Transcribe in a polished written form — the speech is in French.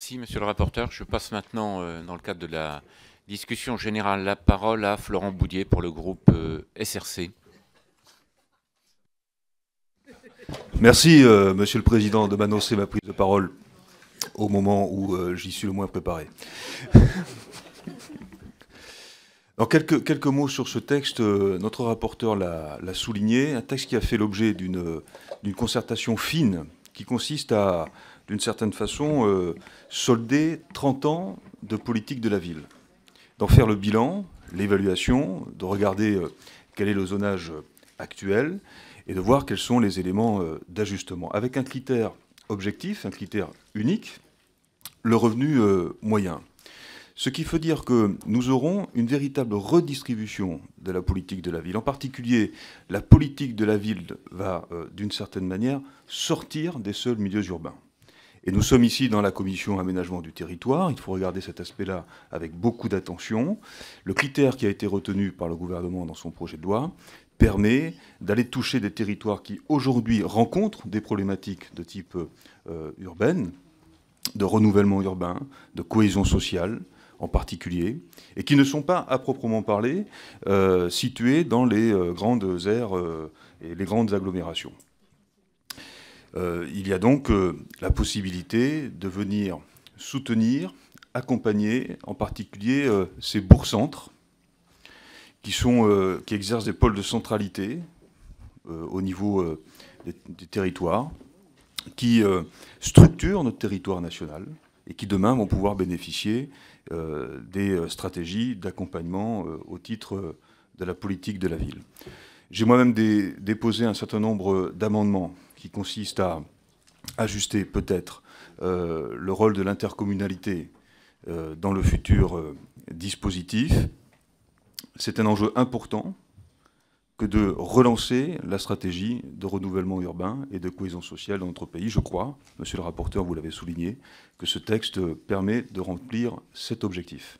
Merci, monsieur le rapporteur. Je passe maintenant, dans le cadre de la discussion générale, la parole à Florent Boudier pour le groupe SRC. Merci, Monsieur le Président, de m'annoncer ma prise de parole au moment où j'y suis le moins préparé. Alors, quelques mots sur ce texte. Notre rapporteur l'a souligné, un texte qui a fait l'objet d'une concertation fine qui consiste à, d'une certaine façon, solder 30 ans de politique de la ville, d'en faire le bilan, l'évaluation, de regarder quel est le zonage actuel et de voir quels sont les éléments d'ajustement, avec un critère objectif, un critère unique, le revenu moyen. Ce qui veut dire que nous aurons une véritable redistribution de la politique de la ville. En particulier, la politique de la ville va, d'une certaine manière, sortir des seuls milieux urbains. Et nous sommes ici dans la commission aménagement du territoire. Il faut regarder cet aspect-là avec beaucoup d'attention. Le critère qui a été retenu par le gouvernement dans son projet de loi permet d'aller toucher des territoires qui, aujourd'hui, rencontrent des problématiques de type urbaine, de renouvellement urbain, de cohésion sociale, en particulier, et qui ne sont pas, à proprement parler, situés dans les grandes aires et les grandes agglomérations. Il y a donc la possibilité de venir soutenir, accompagner, en particulier ces bourgs-centres, qui exercent des pôles de centralité au niveau des territoires, qui structurent notre territoire national, et qui demain vont pouvoir bénéficier des stratégies d'accompagnement au titre de la politique de la ville. J'ai moi-même déposé un certain nombre d'amendements qui consistent à ajuster peut-être le rôle de l'intercommunalité dans le futur dispositif. C'est un enjeu important que de relancer la stratégie de renouvellement urbain et de cohésion sociale dans notre pays. Je crois, monsieur le rapporteur, vous l'avez souligné, que ce texte permet de remplir cet objectif.